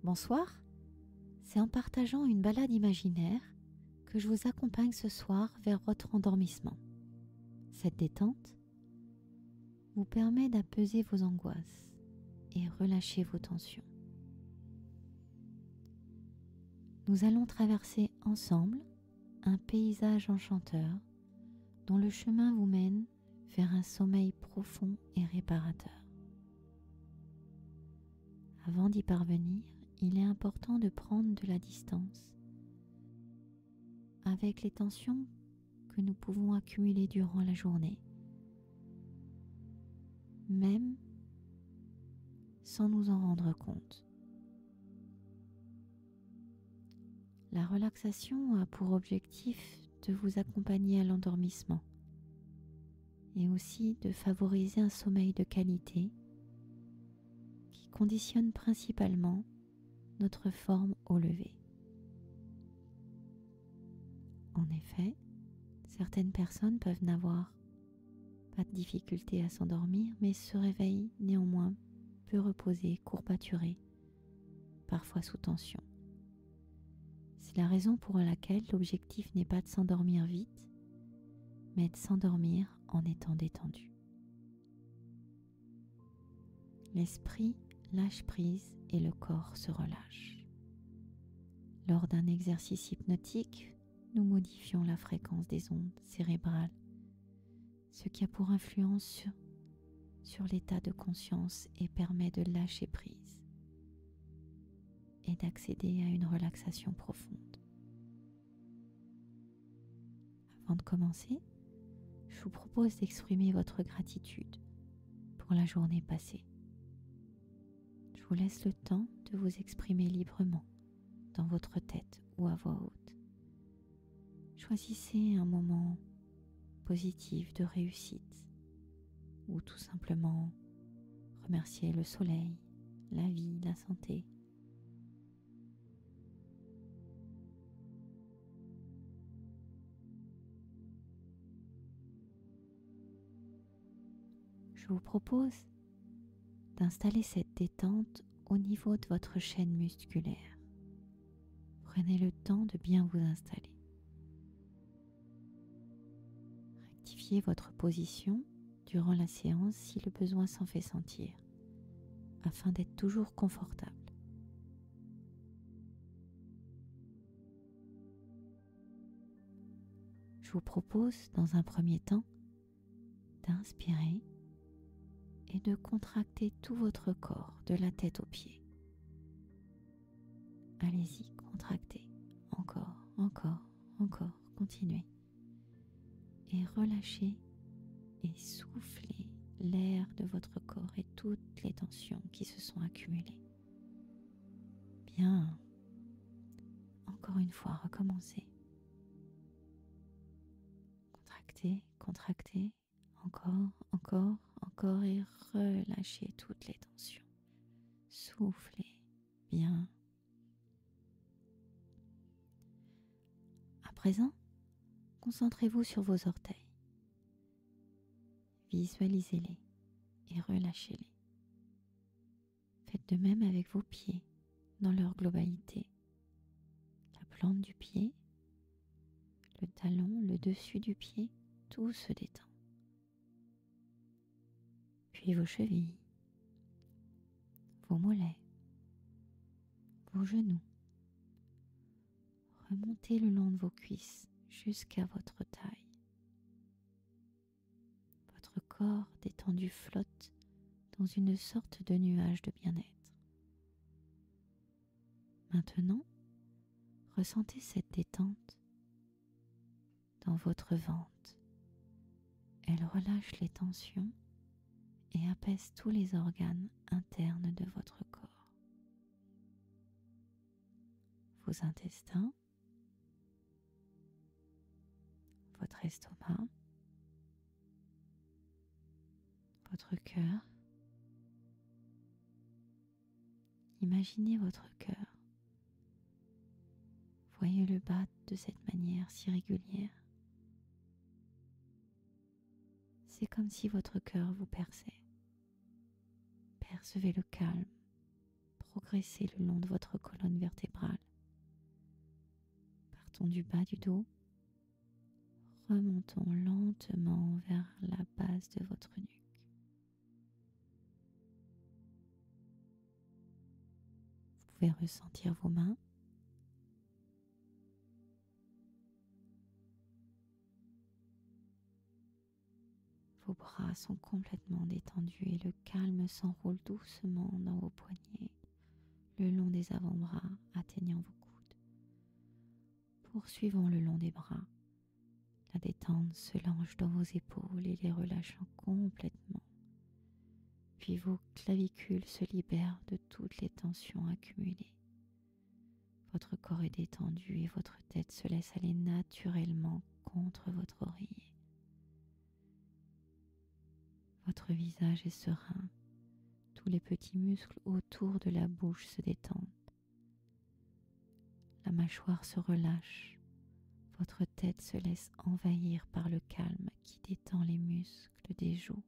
Bonsoir, c'est en partageant une balade imaginaire que je vous accompagne ce soir vers votre endormissement. Cette détente vous permet d'apaiser vos angoisses et relâcher vos tensions. Nous allons traverser ensemble un paysage enchanteur dont le chemin vous mène vers un sommeil profond et réparateur. Avant d'y parvenir, il est important de prendre de la distance avec les tensions que nous pouvons accumuler durant la journée, même sans nous en rendre compte. La relaxation a pour objectif de vous accompagner à l'endormissement et aussi de favoriser un sommeil de qualité qui conditionne principalement notre forme au lever. En effet, certaines personnes peuvent n'avoir pas de difficulté à s'endormir, mais se réveillent néanmoins peu reposées, courbaturées, parfois sous tension. C'est la raison pour laquelle l'objectif n'est pas de s'endormir vite, mais de s'endormir en étant détendu. L'esprit lâche prise et le corps se relâche. Lors d'un exercice hypnotique, nous modifions la fréquence des ondes cérébrales, ce qui a pour influence sur l'état de conscience et permet de lâcher prise et d'accéder à une relaxation profonde. Avant de commencer, je vous propose d'exprimer votre gratitude pour la journée passée. Je vous laisse le temps de vous exprimer librement dans votre tête ou à voix haute. Choisissez un moment positif de réussite ou tout simplement remercier le soleil, la vie, la santé. Je vous propose d'installer cette détente au niveau de votre chaîne musculaire. Prenez le temps de bien vous installer. Rectifiez votre position durant la séance si le besoin s'en fait sentir, afin d'être toujours confortable. Je vous propose dans un premier temps d'inspirer et de contracter tout votre corps de la tête aux pieds. Allez-y, contractez. Encore, encore, encore. Continuez. Et relâchez et soufflez l'air de votre corps et toutes les tensions qui se sont accumulées. Bien. Encore une fois, recommencez. Contractez, contractez. Encore, encore, encore et relâchez toutes les tensions. Soufflez. Bien. À présent, concentrez-vous sur vos orteils. Visualisez-les et relâchez-les. Faites de même avec vos pieds dans leur globalité. La plante du pied, le talon, le dessus du pied, tout se détend. Puis vos chevilles, vos mollets, vos genoux. Remontez le long de vos cuisses jusqu'à votre taille. Votre corps détendu flotte dans une sorte de nuage de bien-être. Maintenant, ressentez cette détente dans votre ventre. Elle relâche les tensions et apaise tous les organes internes de votre corps. Vos intestins, votre estomac, votre cœur. Imaginez votre cœur. Voyez-le battre de cette manière si régulière. C'est comme si votre cœur vous perçait. Percevez le calme progresser le long de votre colonne vertébrale. Partons du bas du dos, remontons lentement vers la base de votre nuque. Vous pouvez ressentir vos mains. Vos bras sont complètement détendus et le calme s'enroule doucement dans vos poignets, le long des avant-bras, atteignant vos coudes. Poursuivons le long des bras. La détente se lance dans vos épaules et les relâchant complètement. Puis vos clavicules se libèrent de toutes les tensions accumulées. Votre corps est détendu et votre tête se laisse aller naturellement contre votre oreiller. Votre visage est serein. Tous les petits muscles autour de la bouche se détendent. La mâchoire se relâche. Votre tête se laisse envahir par le calme qui détend les muscles des joues,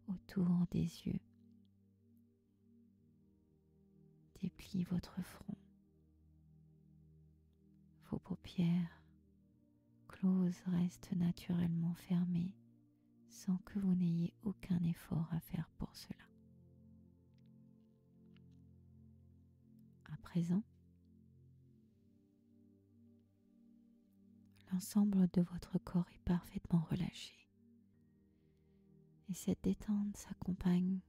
autour des yeux. Déplie votre front. Vos paupières closes restent naturellement fermées sans que vous n'ayez aucun effort à faire pour cela. À présent, l'ensemble de votre corps est parfaitement relâché et cette détente s'accompagne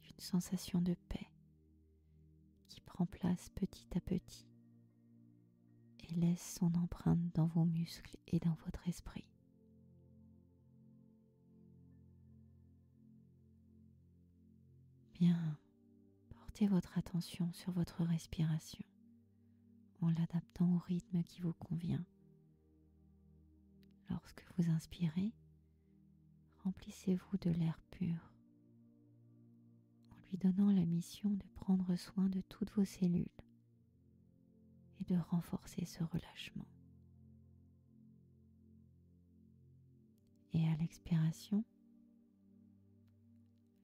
d'une sensation de paix qui prend place petit à petit et laisse son empreinte dans vos muscles et dans votre esprit. Bien, portez votre attention sur votre respiration en l'adaptant au rythme qui vous convient. Lorsque vous inspirez, remplissez-vous de l'air pur en lui donnant la mission de prendre soin de toutes vos cellules et de renforcer ce relâchement. Et à l'expiration,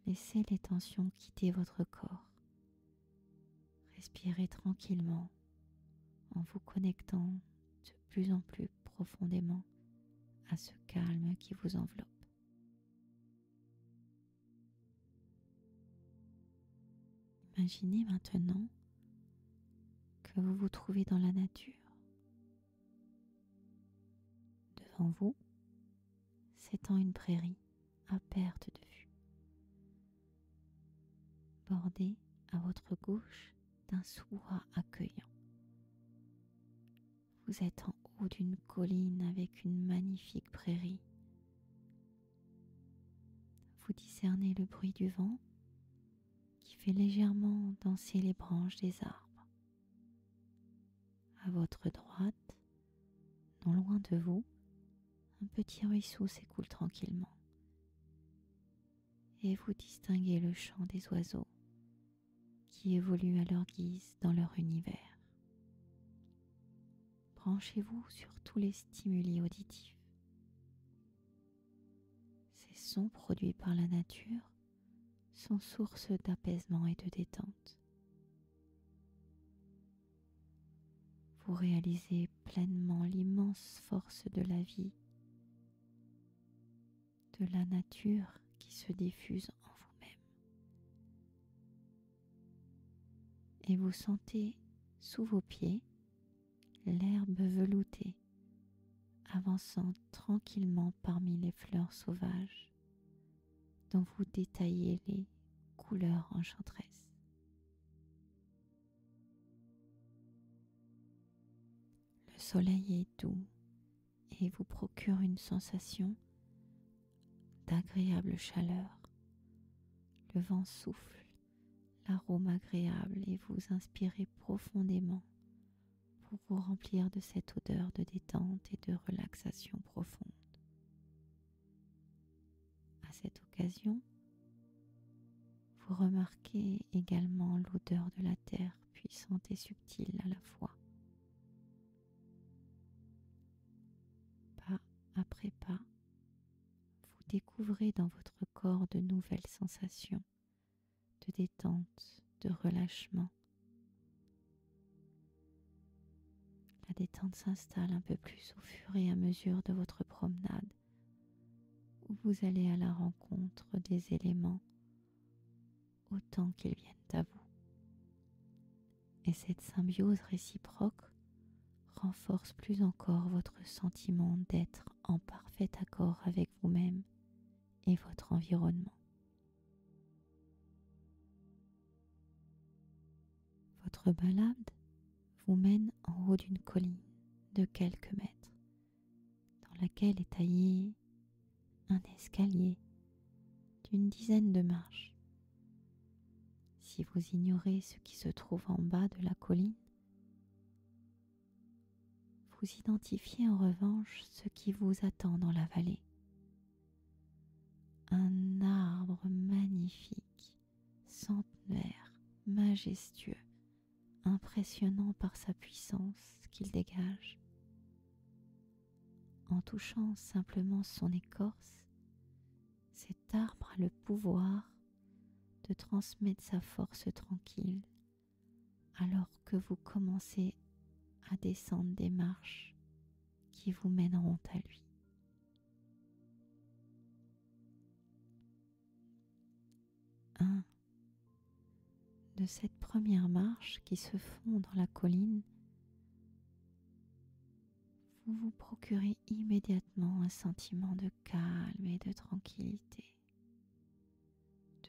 laissez les tensions quitter votre corps. Respirez tranquillement en vous connectant de plus en plus profondément à ce calme qui vous enveloppe. Imaginez maintenant que vous vous trouvez dans la nature. Devant vous s'étend une prairie à perte de vue, bordée à votre gauche d'un souterrain accueillant. Vous êtes en haut d'une colline avec une magnifique prairie. Vous discernez le bruit du vent qui fait légèrement danser les branches des arbres. À votre droite, non loin de vous, un petit ruisseau s'écoule tranquillement. Et vous distinguez le chant des oiseaux qui évoluent à leur guise dans leur univers. Branchez-vous sur tous les stimuli auditifs. Ces sons produits par la nature sont source d'apaisement et de détente. Vous réalisez pleinement l'immense force de la vie, de la nature qui se diffuse en vous-même. Et vous sentez sous vos pieds l'herbe veloutée avançant tranquillement parmi les fleurs sauvages dont vous détaillez les couleurs enchanteresses. Le soleil est doux et vous procure une sensation d'agréable chaleur. Le vent souffle l'arôme agréable et vous inspirez profondément pour vous remplir de cette odeur de détente et de relaxation profonde. À cette occasion, vous remarquez également l'odeur de la terre puissante et subtile à la fois. Pas après pas, vous découvrez dans votre corps de nouvelles sensations de détente, de relâchement détente s'installe un peu plus au fur et à mesure de votre promenade, où vous allez à la rencontre des éléments autant qu'ils viennent à vous. Et cette symbiose réciproque renforce plus encore votre sentiment d'être en parfait accord avec vous-même et votre environnement. Votre balade vous mène en haut d'une colline de quelques mètres, dans laquelle est taillé un escalier d'une dizaine de marches. Si vous ignorez ce qui se trouve en bas de la colline, vous identifiez en revanche ce qui vous attend dans la vallée. Un arbre magnifique, centenaire, majestueux, impressionnant par sa puissance qu'il dégage. En touchant simplement son écorce, cet arbre a le pouvoir de transmettre sa force tranquille alors que vous commencez à descendre des marches qui vous mèneront à lui. De cette première marche qui se fond dans la colline, vous vous procurez immédiatement un sentiment de calme et de tranquillité.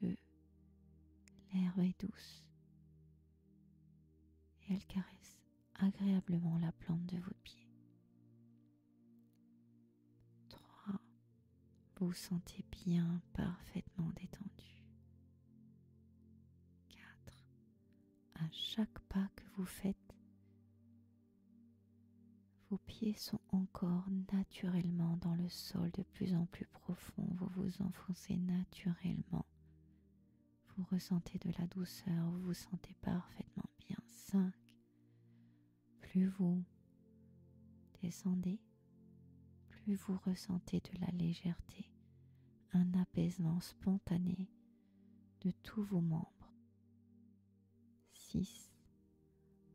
2. L'herbe est douce et elle caresse agréablement la plante de vos pieds. 3. Vous vous sentez bien, parfaitement détendu. 4. À chaque pas que vous faites, vos pieds sont encore naturellement dans le sol de plus en plus profond. Vous vous enfoncez naturellement. Vous ressentez de la douceur, vous vous sentez parfaitement bien. 5. Plus vous descendez, plus vous ressentez de la légèreté, un apaisement spontané de tous vos membres. 6.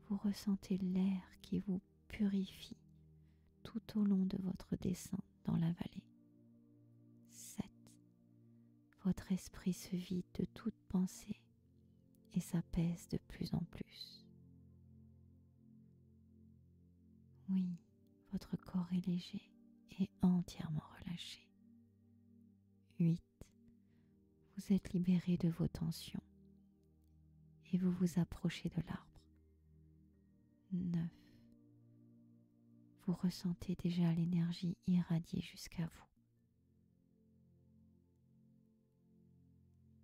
Vous ressentez l'air qui vous purifie tout au long de votre descente dans la vallée. 7. Votre esprit se vide de toute pensée et s'apaise de plus en plus. Oui, votre corps est léger et entièrement relâché. 8. Vous êtes libéré de vos tensions et vous vous approchez de l'arbre. 9. Vous ressentez déjà l'énergie irradier jusqu'à vous.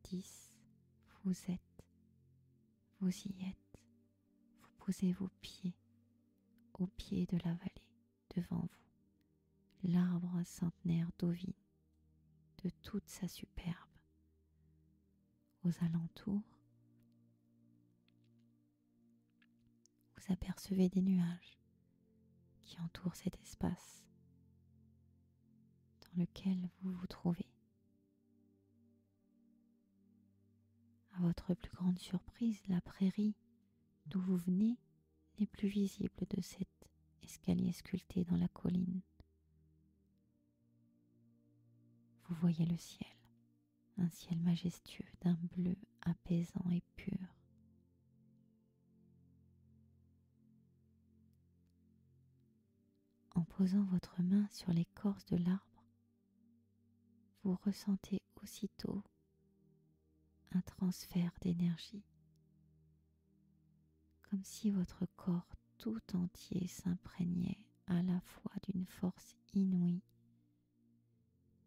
10. Vous y êtes. Vous posez vos pieds au pied de la vallée devant vous. L'arbre centenaire d'Ovine de toute sa superbe. Aux alentours, vous apercevez des nuages qui entourent cet espace dans lequel vous vous trouvez. À votre plus grande surprise, la prairie d'où vous venez n'est plus visible de cet escalier sculpté dans la colline. Vous voyez le ciel, un ciel majestueux d'un bleu apaisant et pur. En posant votre main sur l'écorce de l'arbre, vous ressentez aussitôt un transfert d'énergie, comme si votre corps tout entier s'imprégnait à la fois d'une force inouïe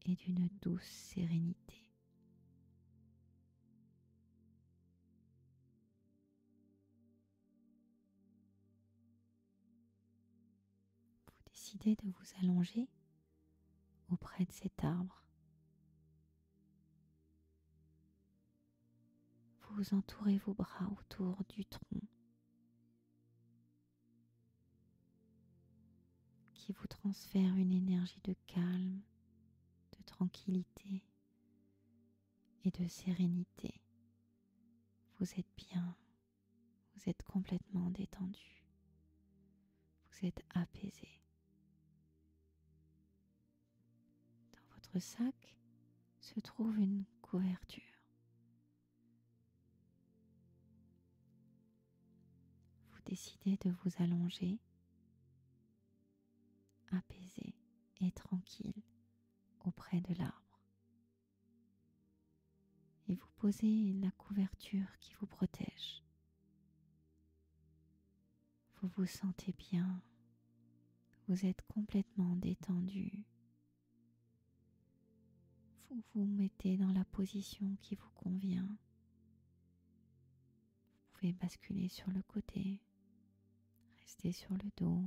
et d'une douce sérénité. Vous décidez de vous allonger auprès de cet arbre. Vous entourez vos bras autour du tronc qui vous transfère une énergie de calme, de tranquillité et de sérénité. Vous êtes bien, vous êtes complètement détendu. Vous vous êtes apaisé. Dans votre sac se trouve une couverture. Vous décidez de vous allonger, apaisé et tranquille auprès de l'arbre. Et vous posez la couverture qui vous protège. Vous vous sentez bien, vous êtes complètement détendu. Vous vous mettez dans la position qui vous convient. Vous pouvez basculer sur le côté, rester sur le dos.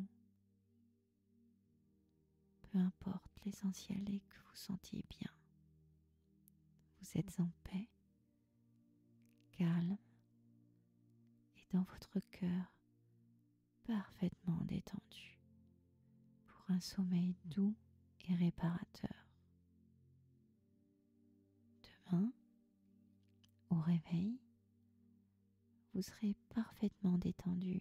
Peu importe, l'essentiel est que vous sentiez bien. Vous êtes en paix, calme et dans votre cœur parfaitement détendu pour un sommeil doux et réparateur. Demain, au réveil, vous serez parfaitement détendu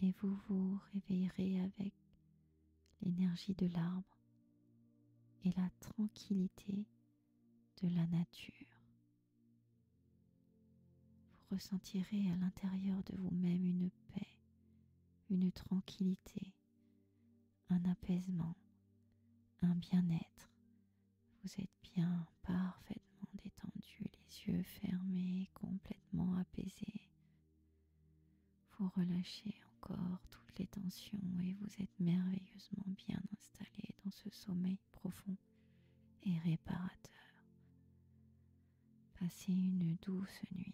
et vous vous réveillerez avec l'énergie de l'arbre et la tranquillité de la nature. Vous ressentirez à l'intérieur de vous-même une paix, une tranquillité, un apaisement, un bien-être. Vous êtes bien, parfaitement détendu, les yeux fermés, complètement apaisés. Vous relâchez encore toutes les tensions et vous êtes merveilleusement bien installé dans ce sommeil profond et réparateur. Passez une douce nuit.